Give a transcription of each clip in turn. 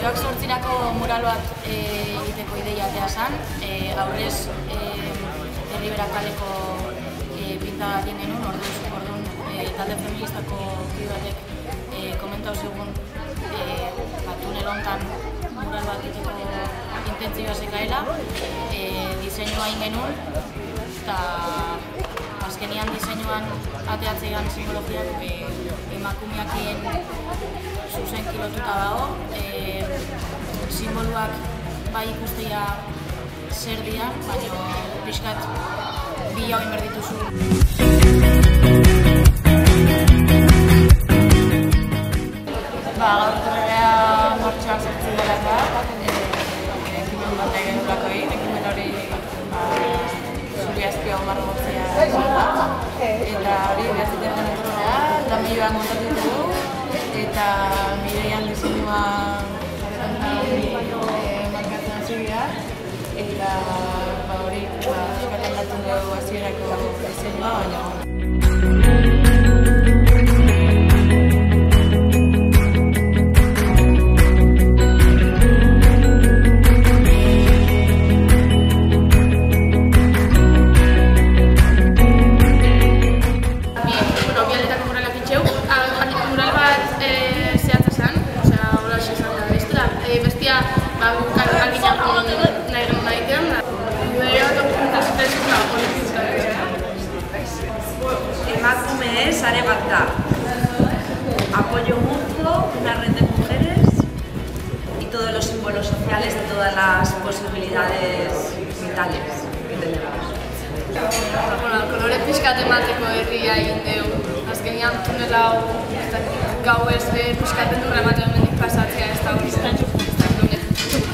Martxoak 8-rako mural bat egiteko ideia atea zen, aurrez Herribera kaleko pinta bat egin genuen, orduan talde feministako kide batek komentau zegoen tunel hontan mural bat egiteko intentzioa zekaela, diseinua egin genuen, eta azkenian diseinuan ateatzean simbologiak emakumeakien zuzen kilotuta dago, simboluak bai ikustea zer dian, baina pixkat bi hau inber dituzu. Gaur torrea martxoak 8 delakoa, ekimen bat egin dulako egin, ekimen hori zuri azpia omarro gotzea eta hori behatzen gana torrea, eta milioan montatu ditugu, eta Mireian diseinua markatzen hasi dira, eta hori eskaten datu dugu hasierako diseinua, baina Emakume sare bat da. Apoyo mutuo, una red de mujeres y todos los símbolos sociales de todas las posibilidades vitales que tenemos. Kolore pixkat emateko herria egin dugu. Azkenean tunel hau gauez pixkat endurra ematen hemendik pasatzea ez da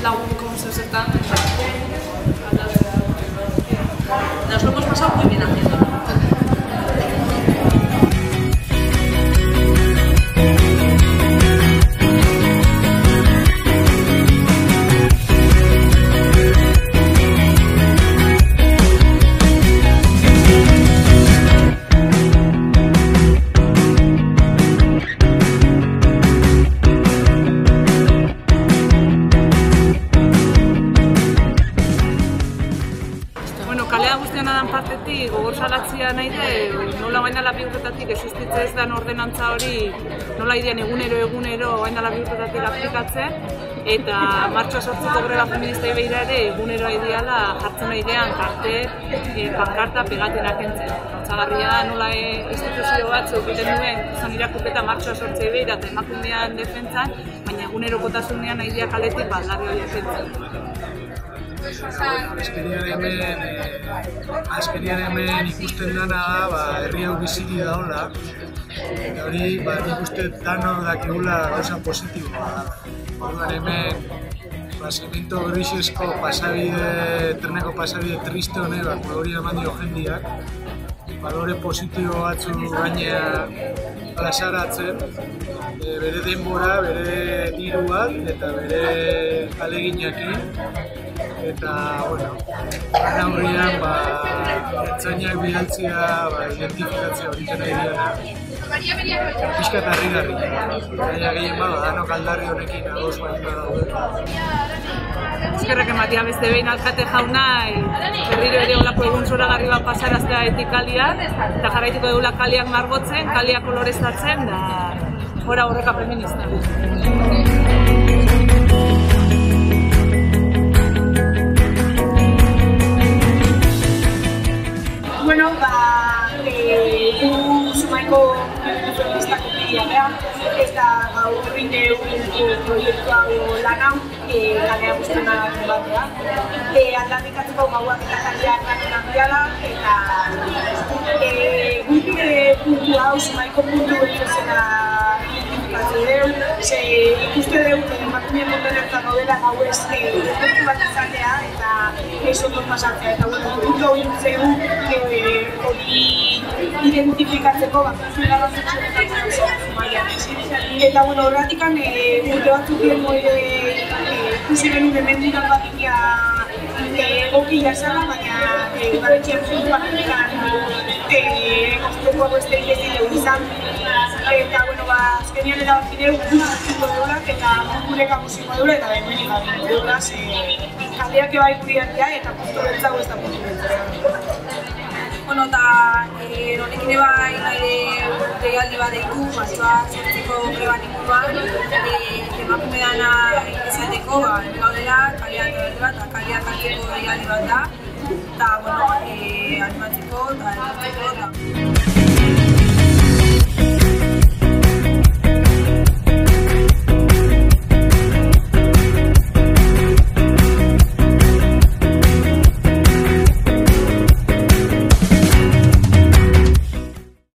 lagunko zeuzetan. Nos lo hemos pasado muy bien haciéndolo. Kalea guztian adan partetik gogor salatzea nahi de, nola gainala bi urtetatik existitza ez den ordenantza hori nola idean egunero gainala bi urtetatik aplikatzen, eta martxoa 8ko greba feministai behira ere egunero ideala jartzen aidean karte, pankarta pegatenak entzen. Txagarria da nola instituzio batzuk egiten duen izan irakurketa martxoa 8 behira eta emakumean defentzan, baina egunerokotasunean aidea kaletik aldarri hori entzen. Azkenian hemen ikusten dana da, herri hau biziki daola, eta hori nik uste danok dakigula gauza positiboa da. Orduan hemen zemento grisesko treneko pasabide triste honek kolori eman dio jendiak, balore positibo batzu gainea plazaratzen, bere denbora, bere diruak eta bere aleginakin. Eta, gana horrian, ertzainak bidaltzea, identifikatzea hori nahi diana, pixka eta harri-garri. Baina gehien danok aldarri honekin ados baina daude. Eskerrak ematea beste behin alkate jauna, berriro ere olako egun zoragarri bat pasaraztea etikalia, eta jarraituko dugula kaleak margotzen, kaleak koloreztatzen, da gora horreka feminista. Bueno, Zumaiko feministako bidea behar, eta gaur egin proiektu hau lan hau, kalea guztiena batea. Aldarrikatzeko gauak eta kaleak lanean biala, eta guzti puntu hau, Zumaiko puntu bezala identifikatzen dugu, ikuste dugu emakumeen kontenertan gaudela gauez puntu bat izatea, eta ez ondo pasatzea, eta puntu hau ikutzegu hori identifikatzeko bakizu garrantzitsu eta Zumaian. Eta horretik urte batzuk ikusi genuen hemendikan batekia egokia zela, baina udaletxean puntuak oztopoago ez da izan Eta, azkenean erabakideu guztiko deula, eta gureka musikoa deula, eta behemenik gabingo deula, kaldeak ebai guriak dira, eta puntu beltzago ez da puntu beltzago. Eta honekin ebai nire deialdi bat deitu, martxoak sortziko greban inguruan, emakume dana izateko, hemen gaudela, kaleak gaudela, eta kaleak hartzeko deialdi bat da, eta, animatzeko, eta